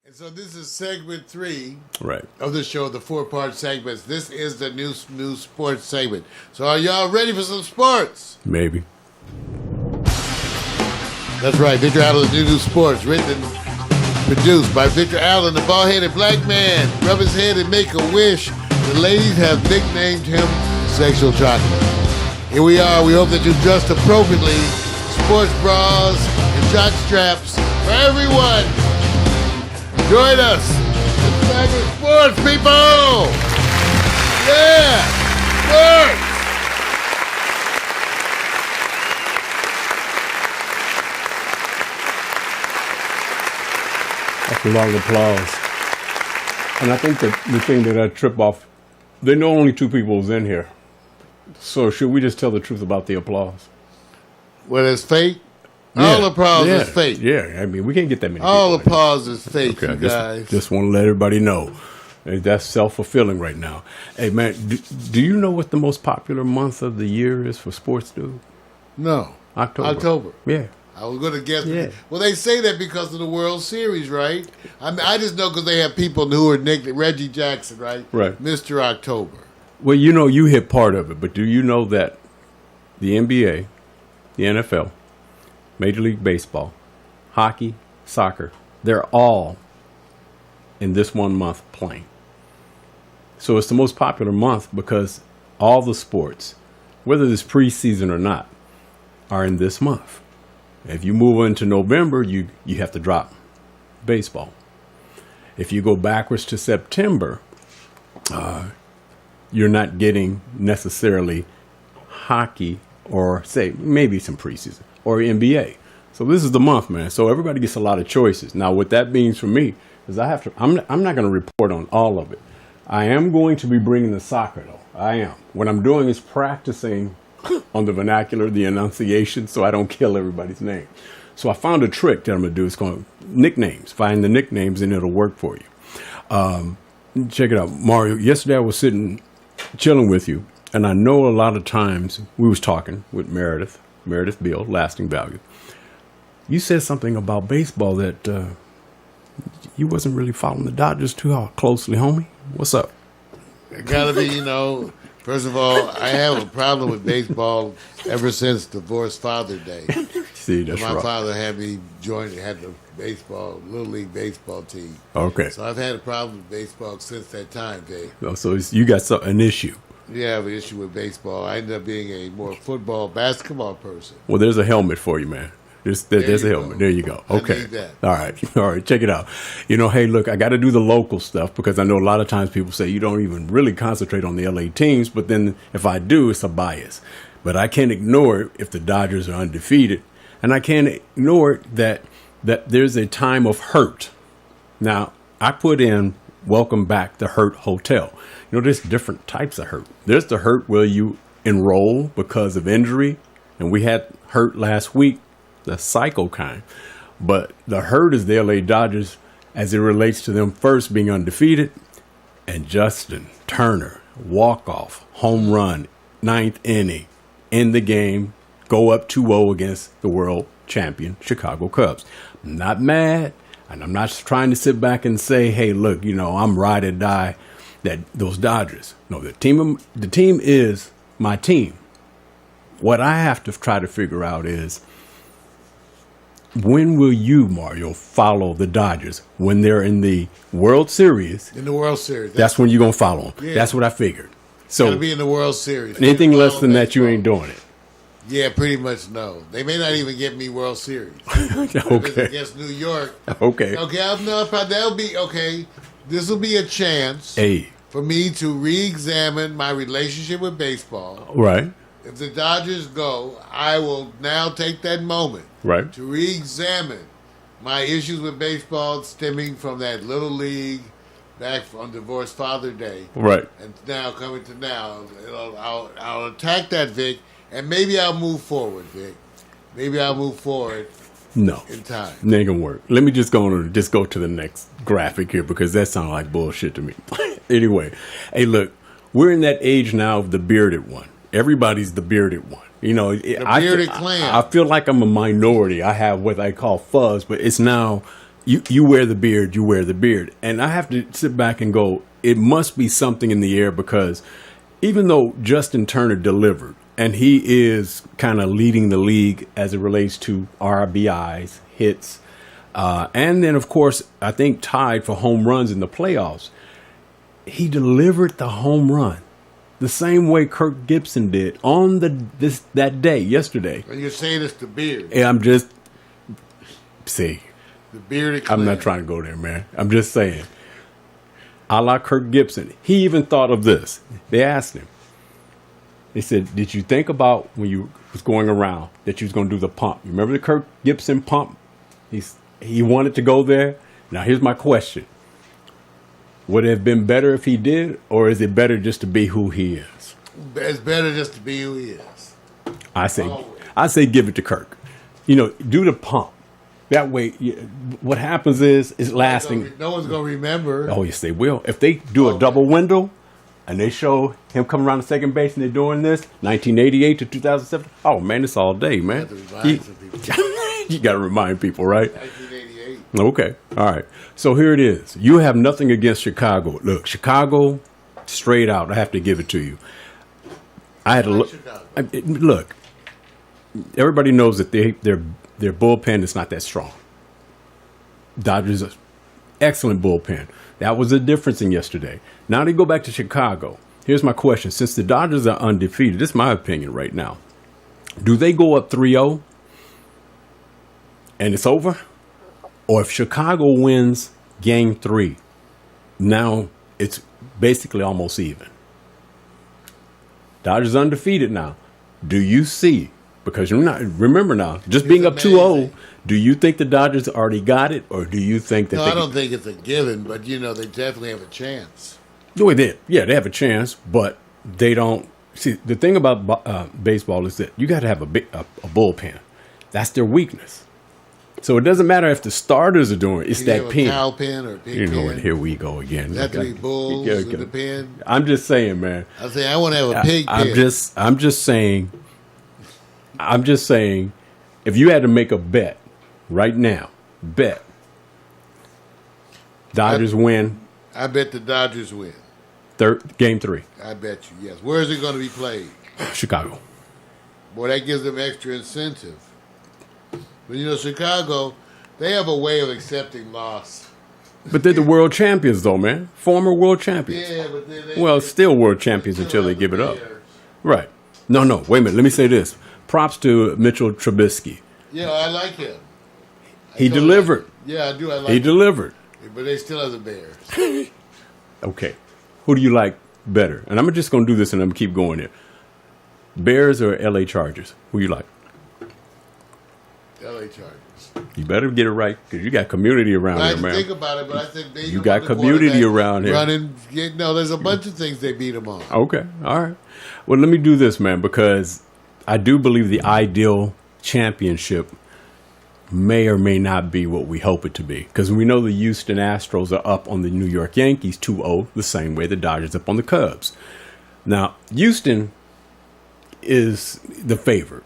And so this is segment 3 Right. of the show, the 4-part segments. This is the new sports segment. So are y'all ready for some sports? Maybe. That's right, Victor Allen's new sports, written and produced by Victor Allen, the bald-headed black man. Rub his head and make a wish. The ladies have nicknamed him Sexual Chocolate. Here we are. We hope that you dressed appropriately. Sports bras and jock straps for everyone. Join us. It's time for sports, people. Yeah, sports. That's a long applause. And I think that the thing that I trip off, there are no only two people in here. So should we just tell the truth about the applause? Well, it's fake. All applause is fake. Yeah, I mean, we can't get that many All people. applause is fake, Okay, you guys. just want to let everybody know. That's self-fulfilling right now. Hey, man, do you know what the most popular month of the year is for sports, dude? No. October. Yeah. I was going to guess. Yeah. Well, they say that because of the World Series, right? I mean, I just know because they have people who are nicknamed Reggie Jackson, right? Right. Mr. October. Well, you know, you hit part of it, but do you know that the NBA, the NFL, Major League Baseball, hockey, soccer, they're all in this 1 month playing. So it's the most popular month because all the sports, whether it's preseason or not, are in this month. If you move into November, you have to drop baseball. If you go backwards to September, you're not getting necessarily hockey or say maybe some preseason or NBA. So this is the month, man. So everybody gets a lot of choices. Now, what that means for me is I'm not going to report on all of it. I am going to be bringing the soccer, though. I am. What I'm doing is practicing on the vernacular, the enunciation, so I don't kill everybody's name. So I found a trick that I'm going to do. It's called nicknames. Find the nicknames, and it'll work for you. Check it out, Mario. Yesterday I was chilling with you, and I know a lot of times we was talking with Meredith Beal, Lasting Value. You said something about baseball that you wasn't really following the Dodgers too closely, homie. What's up? It gotta be, first of all, I have a problem with baseball ever since Divorced Father Day. See, that's My right. father had me had the Little League baseball team. Okay. So I've had a problem with baseball since that time, Dave. So you got an issue. Yeah, I have an issue with baseball. I ended up being a more football, basketball person. Well, there's a helmet for you, man. There's a helmet. Go. There you go. Okay. I need that. All right. Check it out. Hey, look, I got to do the local stuff because I know a lot of times people say you don't even really concentrate on the LA teams, but then if I do, it's a bias. But I can't ignore it if the Dodgers are undefeated, and I can't ignore it that there's a time of hurt. Now, I put in Welcome Back to Hurt Hotel. There's different types of hurt. There's the hurt where you enroll because of injury, and we had hurt last week, the psycho kind. But the hurt is the LA Dodgers as it relates to them first being undefeated, and Justin Turner, walk-off, home run, 9th inning, in the game, go up 2-0 against the world champion Chicago Cubs. I'm not mad, and I'm not trying to sit back and say, hey, look, I'm ride or die that those Dodgers. No, the team is my team. What I have to try to figure out is, when will you, Mario, follow the Dodgers? When they're in the World Series. In the World Series. That's when you're going to follow them. Yeah. That's what I figured. So gotta be in the World Series. Anything less than that, you ain't doing it. Yeah, pretty much no. They may not even get me World Series. Okay. Against New York. Okay. Okay, that'll be, okay. This will be a chance for me to re-examine my relationship with baseball. Right. If the Dodgers go, I will now take that moment to re-examine my issues with baseball stemming from that Little League back on Divorced Father Day. Right. And now coming to now, I'll attack that, Vic, and maybe I'll move forward, Vic. Maybe I'll move forward. No. In time. It ain't gonna work. Let me just go to the next graphic here because that sounds like bullshit to me. Anyway, hey, look, we're in that age now of the bearded one. Everybody's the bearded one. The bearded clan. I feel like I'm a minority. I have what I call fuzz, but it's now you wear the beard, you wear the beard. And I have to sit back and go, it must be something in the air, because even though Justin Turner delivered, and he is kind of leading the league as it relates to RBIs, hits, and then, of course, I think tied for home runs in the playoffs, he delivered the home run the same way Kirk Gibson did on that day, yesterday. And you're saying it's the beard. And I'm just, see, The bearded I'm clan. not trying to go there, man. I'm just saying. A la Kirk Gibson. He even thought of this. They asked him. They said, did you think about when you was going around that you was going to do the pump? You remember the Kirk Gibson pump? He wanted to go there. Now, here's my question. Would it have been better if he did, or is it better just to be who he is? It's better just to be who he is. I say give it to Kirk. Do the pump. That way, what happens is it's lasting. No one's going to remember. Oh, yes, they will. If they do a double window and they show him coming around the second base and they're doing this, 1988 to 2007, oh, man, it's all day, man. You got to remind people, right? 1988. Okay. All right. So here it is. You have nothing against Chicago. Look, Chicago, straight out, I have to give it to you. I had to look. Look, everybody knows that their bullpen is not that strong. Dodgers, excellent bullpen. That was the difference in yesterday. Now they go back to Chicago. Here's my question. Since the Dodgers are undefeated, this is my opinion right now. Do they go up 3-0 and it's over? Or if Chicago wins game 3, now it's basically almost even. Dodgers undefeated now. Do you see? Because remember now, just being up 2-0, do you think the Dodgers already got it, or do you think that I don't think it's a given, but, they definitely have a chance. No, they have a chance, but they don't. See, the thing about baseball is that you got to have a bullpen. That's their weakness. So it doesn't matter if the starters are doing it. It's that pen. Cow pen or a pig pen. And here we go again. That three bulls in the pen. I'm just saying, man. I want to have a pig pen. I'm just saying, if you had to make a bet right now, Dodgers win. I bet the Dodgers win. Game 3. I bet you, yes. Where is it going to be played? Chicago. Boy, that gives them extra incentive. But, Chicago, they have a way of accepting loss. But they're the world champions, though, man. Former world champions. Yeah, but still world champions until they give it up. Right. No, wait a minute. Let me say this. Props to Mitchell Trubisky. Yeah, I like him. He delivered. I do. I like him. He delivered. But they still have the Bears. Okay. Who do you like better? And I'm just going to do this and I'm going to keep going here. Bears or LA Chargers? Who you like? LA Chargers. You better get it right because you got community around here, man. I think about it, but I think you got community around here. There's a bunch of things they beat them on. Okay. All right. Well, let me do this, man, because I do believe the ideal championship may or may not be what we hope it to be. Because we know the Houston Astros are up on the New York Yankees 2-0, the same way the Dodgers up on the Cubs. Now, Houston is the favorite.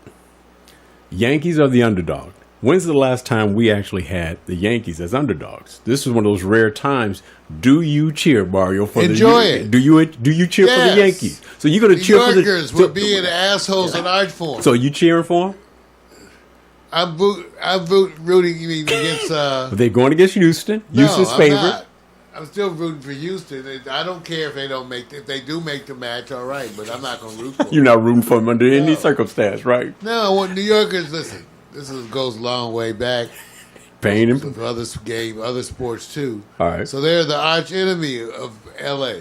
Yankees are the underdog. When's the last time we actually had the Yankees as underdogs? This is one of those rare times. Do you cheer, Mario? Enjoy it. Do you cheer for the Yankees? So you're going to cheer for the Yorkers would be in assholes in art form. So you cheering for them? I'm rooting against. But they're going against Houston. Houston's favorite. Not. I'm still rooting for Houston. I don't care if they don't make. If they do make the match, all right. But I'm not going to root for them. You're not rooting for them under any circumstance, right? No, New Yorkers. Listen, goes a long way back. Pain and with other sports too. All right. So they're the arch enemy of L.A.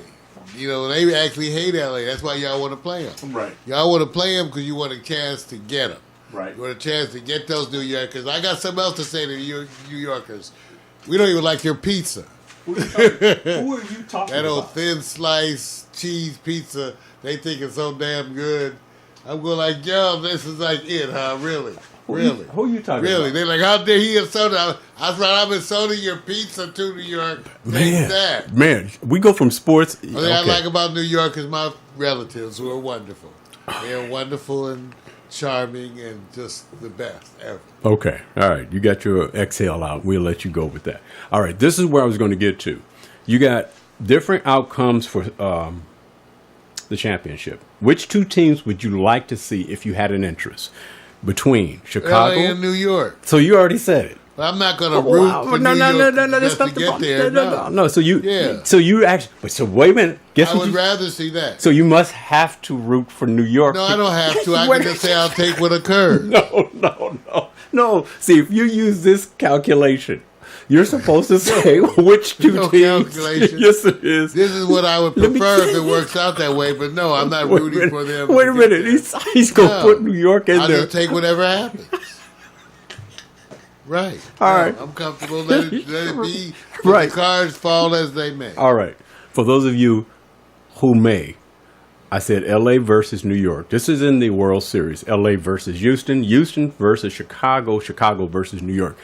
They actually hate L.A. That's why y'all want to play them. Right. Y'all want to play them because you want a chance to get them. Right. You want a chance to get those New Yorkers. I got something else to say to you New Yorkers. We don't even like your pizza. Who are you talking about? That old thin slice cheese pizza, they think it's so damn good. I'm going like, yo, this is like it, huh? Really? Really? Who are you talking really? about? They're like, how dare he insult? I'm insulting your pizza to New York. Man, we go from sports. What I like about New York is my relatives who are wonderful. They're wonderful and charming and just the best ever. Okay. All right. You got your exhale out. We'll let you go with that. All right. This is where I was going to get to. You got different outcomes for the championship. Which two teams would you like to see if you had an interest between Chicago LA and New York? So you already said it. I'm not going to root for New York just to get there. No. So you actually. So wait a minute. I would rather see that. So you must have to root for New York. No, I don't have to. I can just say I'll take what occurred. No. See, if you use this calculation, you're supposed to say which two teams. Calculation. Yes, it is. This is what I would prefer if it works out that way. But no, I'm not rooting for them. Wait a minute. He's going to put New York in I'll there. I'll just take whatever happens. Right. All right. I'm comfortable. Let it be. Right. The cards fall as they may. All right. For those of you who may, I said LA versus New York. This is in the World Series. LA versus Houston. Houston versus Chicago. Chicago versus New York.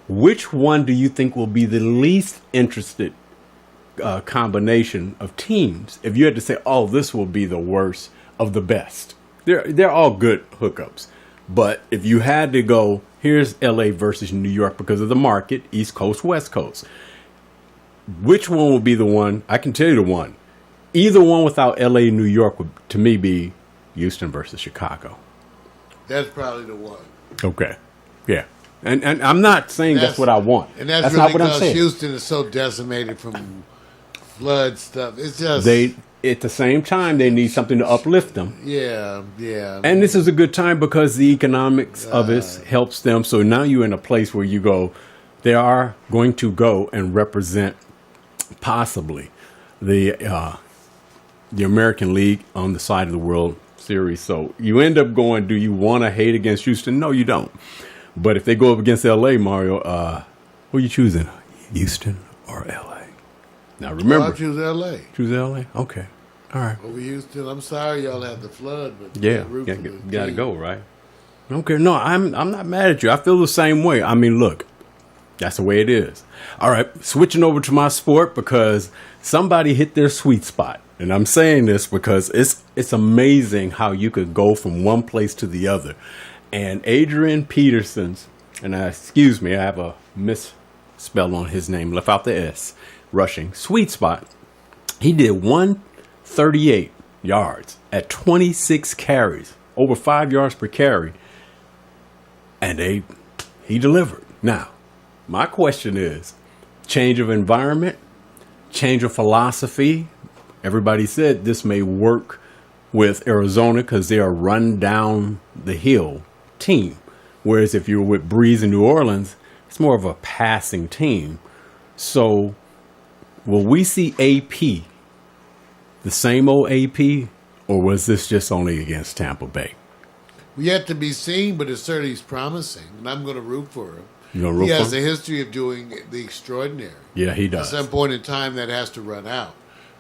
Which one do you think will be the least interested combination of teams? If you had to say, oh, this will be the worst of the best. They're all good hookups. But if you had to go, here's LA versus New York because of the market, East Coast, West Coast. Which one would be the one? I can tell you the one. Either one without LA, New York would, to me, be Houston versus Chicago. That's probably the one. Okay. Yeah. And I'm not saying that's what I want. And that's really not what I'm saying. Houston is so decimated from flood stuff. It's just... At the same time, they need something to uplift them. Yeah. And this is a good time because the economics of it helps them. So now you're in a place where you go, they are going to go and represent possibly the American League on the side of the World Series. So you end up going, do you want to hate against Houston? No, you don't. But if they go up against L.A., Mario, who are you choosing? Houston or L.A.? Now remember, I'll choose L.A. Choose L.A.? Okay. All right. Over Houston. I'm sorry y'all had the flood, but yeah, got to go, right? Okay. No, I'm not mad at you. I feel the same way. I mean, look, that's the way it is. All right. Switching over to my sport because somebody hit their sweet spot. And I'm saying this because it's amazing how you could go from one place to the other. And Adrian Peterson's, and excuse me, I have a misspell on his name, left out the S, rushing sweet spot. He did 138 yards at 26 carries, over 5 yards per carry. And he delivered. Now, my question is, change of environment, change of philosophy. Everybody said this may work with Arizona because they are run down the hill team. Whereas if you're with Breeze in New Orleans, it's more of a passing team. So will we see AP, the same old AP, or was this just only against Tampa Bay? Yet to be seen, but it certainly is promising, and I'm going to root for him. You gonna root for him? He has a history of doing the extraordinary. Yeah, he does. At some point in time, that has to run out.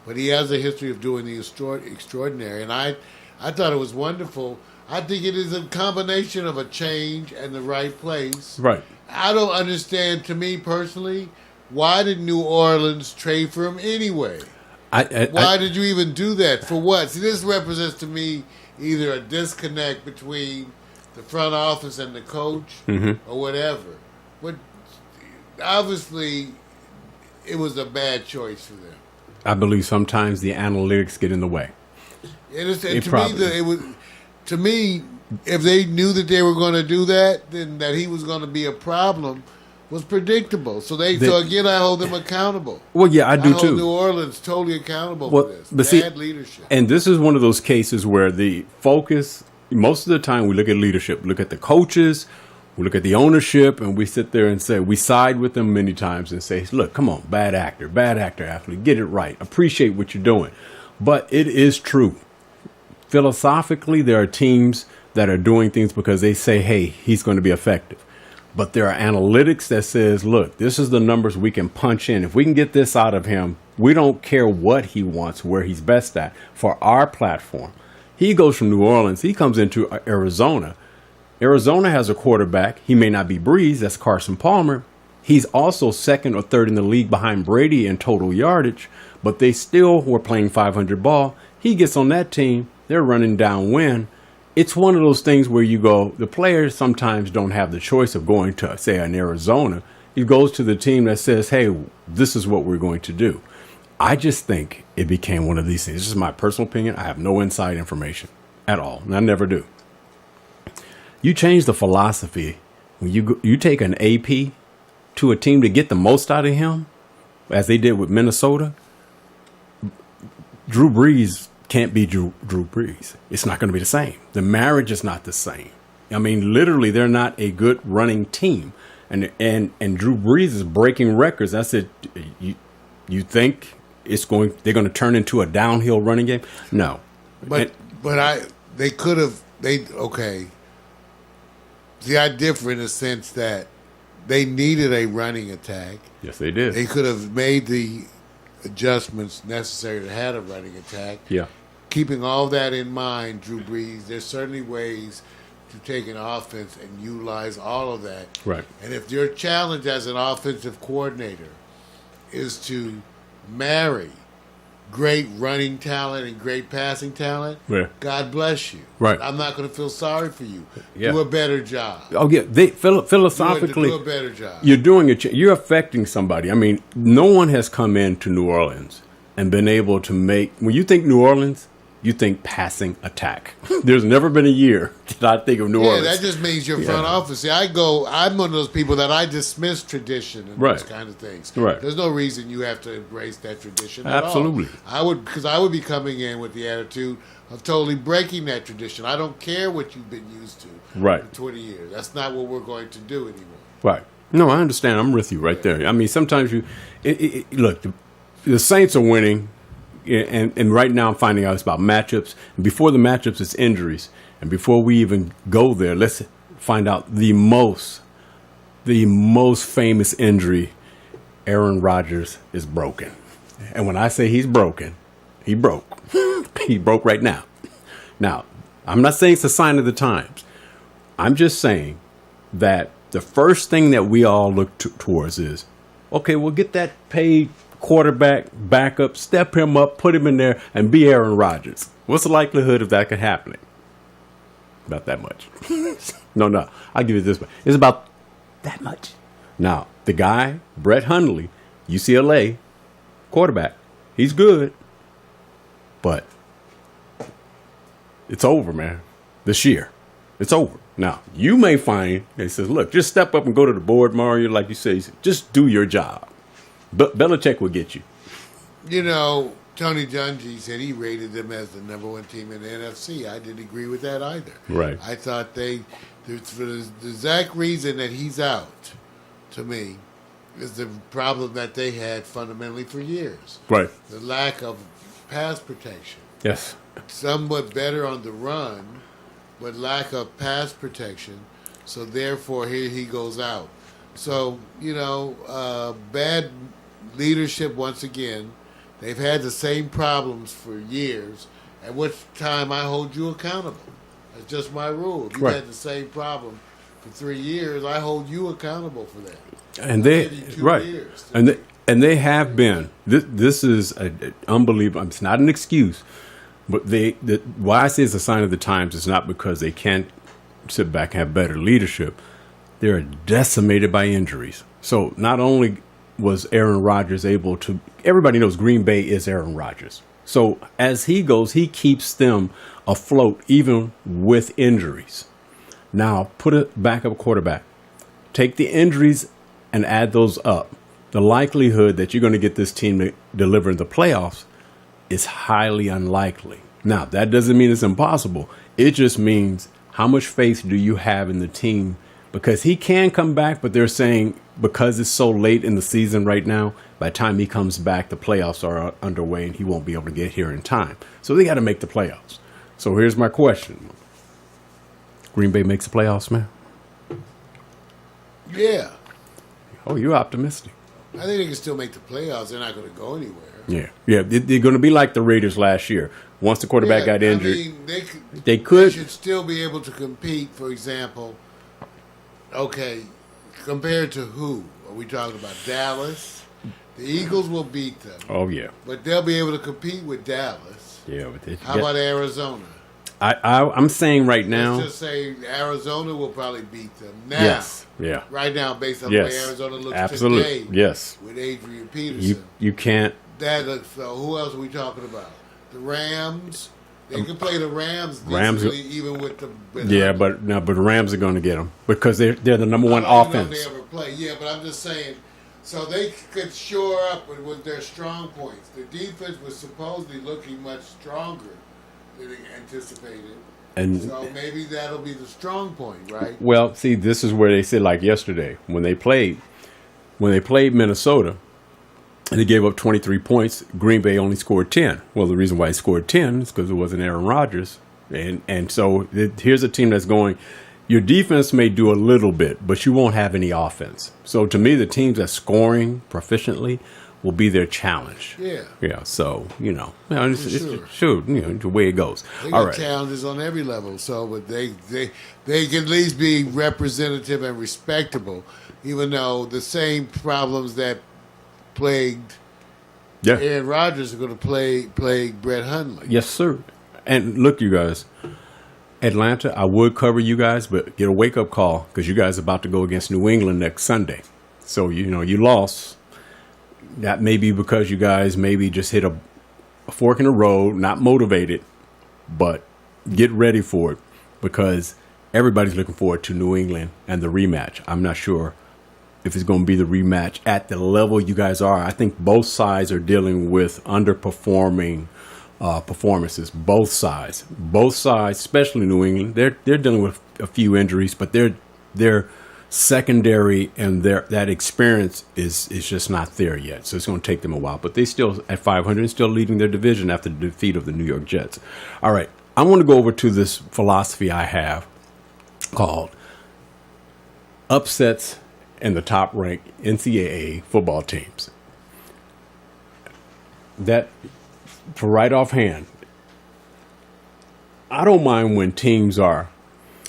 But he has a history of doing the extraordinary, and I thought it was wonderful. I think it is a combination of a change and the right place. Right. I don't understand, to me personally, why did New Orleans trade for him anyway? Why did you even do that? For what? See, this represents to me either a disconnect between the front office and the coach or whatever. But obviously, it was a bad choice for them. I believe sometimes the analytics get in the way. To me, if they knew that they were going to do that, then that he was going to be a problem was predictable. So again, I hold them accountable. Well, yeah, I do I hold too. New Orleans totally accountable for this. But Bad leadership. And this is one of those cases where the focus, most of the time we look at leadership, look at the coaches, we look at the ownership, and we sit there and say, we side with them many times and say, look, come on, bad actor, athlete, get it right. Appreciate what you're doing. But it is true. Philosophically, there are teams that are doing things because they say, hey, he's going to be effective. But there are analytics that says, look, this is the numbers we can punch in. If we can get this out of him, we don't care what he wants, where he's best at for our platform. He goes from New Orleans. He comes into Arizona. Arizona has a quarterback. He may not be Breeze. That's Carson Palmer. He's also second or third in the league behind Brady in total yardage, but they still were playing 500 ball. He gets on that team. They're running downwind. it's one of those things where you go, the players sometimes don't have the choice of going to, say, an Arizona. He goes to the team that says, hey, this is what we're going to do. I just think it became one of these things. This is my personal opinion. I have no inside information at all, and I never do. You change the philosophy when you take an AP to a team to get the most out of him, as they did with Minnesota. Drew Brees can't be Drew Brees. It's not going to be the same. The marriage is not the same. I mean, literally, they're not a good running team. And Drew Brees is breaking records. I said, you think they're going to turn into a downhill running game? No. They could have. Okay. See, I differ in the sense that they needed a running attack. Yes, they did. They could have made the adjustments necessary to have a running attack. Yeah. Keeping all that in mind, Drew Brees, there's certainly ways to take an offense and utilize all of that. Right. And if your challenge as an offensive coordinator is to marry great running talent and great passing talent, yeah. God bless you. Right. I'm not going to feel sorry for you. Yeah. Do a better job. Oh, yeah. Philosophically, do a better job. You're doing it. You're affecting somebody. I mean, no one has come into New Orleans and been able to make, when you think New Orleans, you think passing attack. There's never been a year that I think of New Orleans. Yeah, that just means your front office. See, I'm one of those people that I dismiss tradition and those kind of things. Right. There's no reason you have to embrace that tradition Absolutely. at all. Because I would be coming in with the attitude of totally breaking that tradition. I don't care what you've been used to for 20 years. That's not what we're going to do anymore. Right. No, I understand. I'm with you right there. I mean, sometimes look, the Saints are winning. And right now I'm finding out it's about matchups. And before the matchups, it's injuries. And before we even go there, let's find out the most famous injury. Aaron Rodgers is broken. And when I say he's broken, he broke. He broke right now. Now, I'm not saying it's a sign of the times. I'm just saying that the first thing that we all look towards is, okay, we'll get that paid quarterback backup, step him up, put him in there, and be Aaron Rodgers. What's the likelihood of that could happen? About that much. No. I'll give you this way. It's about that much. Now, the guy, Brett Hundley, UCLA quarterback, he's good, but it's over, man. This year, it's over. Now, you may find, he says, look, just step up and go to the board, Mario, like you say, just do your job. But Belichick will get you. You know, Tony Dungy said he rated them as the number one team in the NFC. I didn't agree with that either. Right. I thought for the exact reason that he's out, to me, is the problem that they had fundamentally for years. Right. The lack of pass protection. Yes. Somewhat better on the run, but lack of pass protection. So therefore, here he goes out. So, bad leadership once again. They've had the same problems for years, at which time I hold you accountable. That's just my rule. If you've had the same problem for 3 years, I hold you accountable for that. And they have been. This is unbelievable. It's not an excuse, but why I say it's a sign of the times is not because they can't sit back and have better leadership. They're decimated by injuries. So not only was Aaron Rodgers able to, everybody knows Green Bay is Aaron Rodgers. So as he goes, he keeps them afloat even with injuries. Now put a backup quarterback. Take the injuries and add those up. The likelihood that you're going to get this team to deliver in the playoffs is highly unlikely. Now, that doesn't mean it's impossible. It just means how much faith do you have in the team? Because he can come back, but they're saying because it's so late in the season right now, by the time he comes back, the playoffs are underway and he won't be able to get here in time. So they got to make the playoffs. So here's my question. Green Bay makes the playoffs, man? Yeah. Oh, you're optimistic. I think they can still make the playoffs. They're not going to go anywhere. Yeah. They're going to be like the Raiders last year. Once the quarterback got injured, they could. They should still be able to compete, for example. Okay, compared to who? Are we talking about Dallas? The Eagles will beat them. Oh, yeah. But they'll be able to compete with Dallas. Yeah. How about Arizona? I'm saying right now. Let's just say Arizona will probably beat them now. Yes. Yeah. Right now, based on the way Arizona looks today. Yes. With Adrian Peterson. You can't. So who else are we talking about? The Rams. They can play the Rams decently, even with the. But the Rams are going to get them because they're the number one offense. They ever play, yeah, but I'm just saying. So they could shore up with their strong points. The defense was supposedly looking much stronger than anticipated. And so maybe that'll be the strong point, right? Well, see, this is where they said, like yesterday when they played Minnesota, and they gave up 23 points. Green Bay only scored 10. Well, the reason why they scored 10 is because it wasn't Aaron Rodgers, and so here's a team that's going. Your defense may do a little bit, but you won't have any offense. So to me, the teams that's scoring proficiently will be their challenge. Yeah. Yeah. So, it's sure, the way it goes. They got challenges on every level. So, but they can at least be representative and respectable, even though the same problems that plagued Aaron Rodgers are going to plague Brett Hundley. Yes, sir. And look, you guys, Atlanta, I would cover you guys, but get a wake-up call because you guys are about to go against New England next Sunday. So, you lost. That may be because you guys maybe just hit a fork in the road, not motivated, but get ready for it because everybody's looking forward to New England and the rematch. I'm not sure if it's going to be the rematch at the level you guys are. I think both sides are dealing with underperforming performances. Both sides, especially New England, they're dealing with a few injuries, but they're secondary and that experience is just not there yet. So it's going to take them a while. But they still at 500, still leading their division after the defeat of the New York Jets. All right, I want to go over to this philosophy I have called upsets and the top-ranked NCAA football teams. That, for right offhand, I don't mind when teams are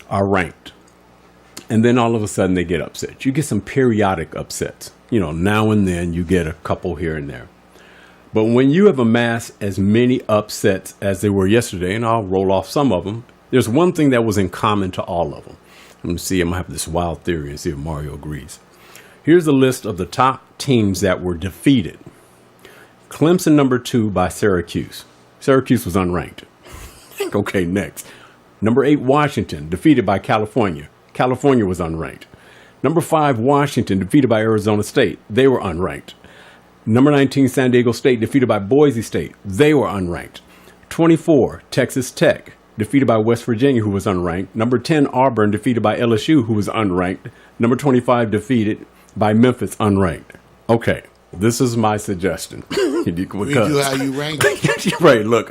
ranked, and then all of a sudden they get upset. You get some periodic upsets. Now and then you get a couple here and there. But when you have amassed as many upsets as they were yesterday, and I'll roll off some of them, there's one thing that was in common to all of them. Let me see. I'm going to have this wild theory and see if Mario agrees. Here's a list of the top teams that were defeated. Clemson, number 2 by Syracuse. Syracuse was unranked. Okay, next. Number 8, Washington, defeated by California. California was unranked. Number 5, Washington, defeated by Arizona State. They were unranked. Number 19, San Diego State, defeated by Boise State. They were unranked. 24, Texas Tech, defeated by West Virginia, who was unranked. Number 10, Auburn, defeated by LSU, who was unranked. Number 25, defeated by Memphis, unranked. Okay, this is my suggestion. Because we do how you rank it. Right, look,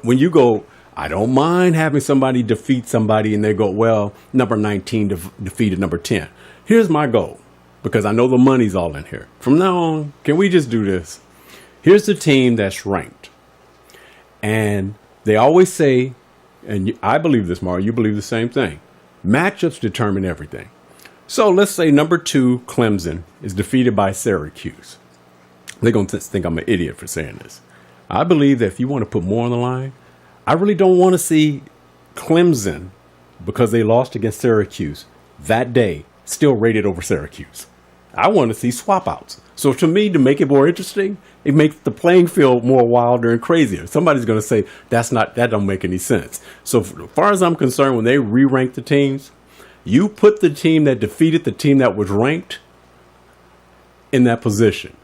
when you go, I don't mind having somebody defeat somebody and they go, well, number 19 defeated number 10. Here's my goal, because I know the money's all in here. From now on, can we just do this? Here's the team that's ranked. And they always say, and I believe this, Mario, you believe the same thing. Matchups determine everything. So let's say number 2, Clemson, is defeated by Syracuse. They're going to think I'm an idiot for saying this. I believe that if you want to put more on the line, I really don't want to see Clemson, because they lost against Syracuse that day, still rated over Syracuse. I want to see swap outs. So to me, to make it more interesting, it makes the playing field more wilder and crazier. Somebody's going to say that don't make any sense. So as far as I'm concerned, when they re-rank the teams, you put the team that defeated the team that was ranked in that position.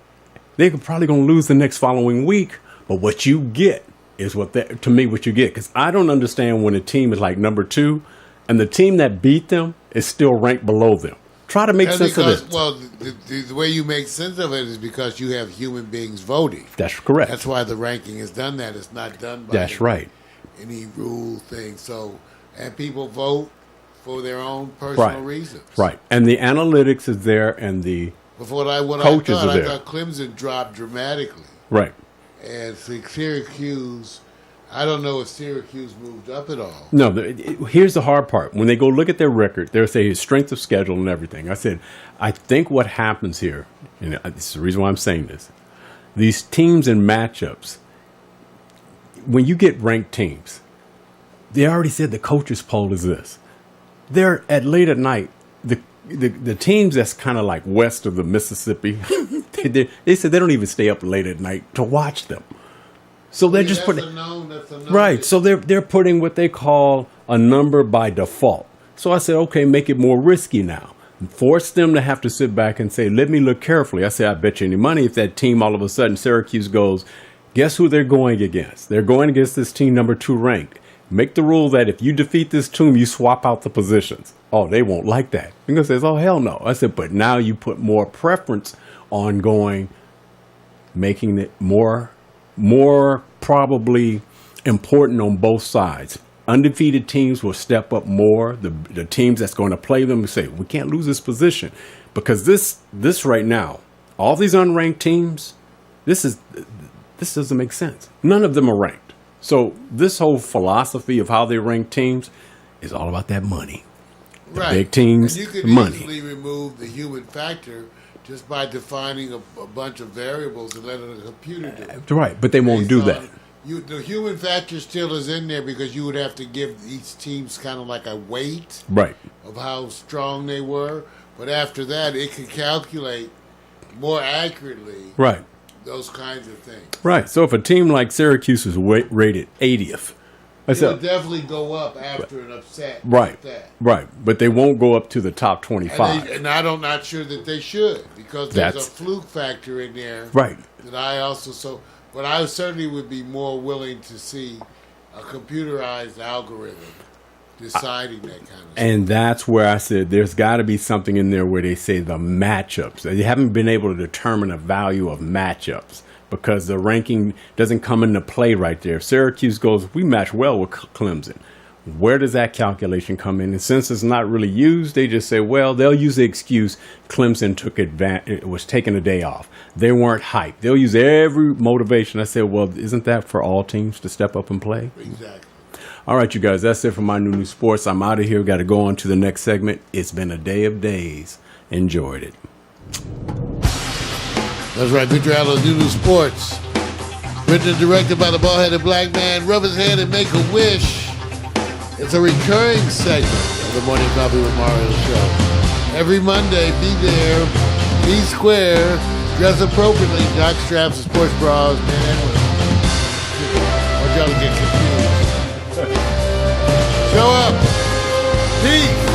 They're probably going to lose the next following week, but what you get is what you get. Because I don't understand when a team is like number 2 and the team that beat them is still ranked below them. Try to make sense of this. Well, the way you make sense of it is because you have human beings voting. That's correct. That's why the ranking is done that. It's not done by any rule thing. So, and people vote for their own personal reasons. Right. And the analytics is there and the coaches are there. I thought Clemson dropped dramatically. Right. And Syracuse, I don't know if Syracuse moved up at all. No, here's the hard part. When they go look at their record, they'll say strength of schedule and everything. I said, I think what happens here, and this is the reason why I'm saying this, these teams and matchups, when you get ranked teams, they already said the coaches poll is this. They're at late at night. The teams that's kind of like west of the Mississippi, they said they don't even stay up late at night to watch them. So they're just putting right. So they're putting what they call a number by default. So I said, okay, make it more risky now. Force them to have to sit back and say, let me look carefully. I say, I bet you any money if that team all of a sudden Syracuse goes, guess who they're going against? They're going against this team number 2 ranked. Make the rule that if you defeat this team, you swap out the positions. Oh, they won't like that. Because says, oh, hell no. I said, but now you put more preference on going, making it more probably important on both sides. Undefeated teams will step up more. The teams that's going to play them will say, we can't lose this position. Because this right now, all these unranked teams, this doesn't make sense. None of them are ranked. So this whole philosophy of how they rank teams is all about that money. Right. Big teams, and you could money. easily remove the human factor just by defining a bunch of variables and letting the computer do it. Right, but they won't do that. The human factor still is in there because you would have to give each team's kind of like a weight Right. of how strong they were. But after that, it could calculate more accurately Right. those kinds of things. Right. So if a team like Syracuse is rated 80th, It'll definitely go up after an upset right, like that. Right. But they won't go up to the top 25. And I'm not sure that they should because there's a fluke factor in there. Right. That I also but I certainly would be more willing to see a computerized algorithm deciding that kind of stuff. And that's where I said there's got to be something in there where they say the matchups. They haven't been able to determine the value of matchups because the ranking doesn't come into play right there. If Syracuse goes, we match well with Clemson. Where does that calculation come in? And since it's not really used, they just say, well, they'll use the excuse Clemson took advantage, was taking a day off. They weren't hyped. They'll use every motivation. I said, well, isn't that for all teams to step up and play? Exactly. All right, you guys, that's it for my new sports. I'm out of here. Got to go on to the next segment. It's been a day of days. Enjoyed it. That's right, Victor Allen's new sports. Written and directed by the bald-headed black man. Rub his head and make a wish. It's a recurring segment of the Morning Coffee with Mario show. Every Monday, be there, be square, dress appropriately, jock straps and sports bras, men and women. Or y'all get confused. Show up. Peace.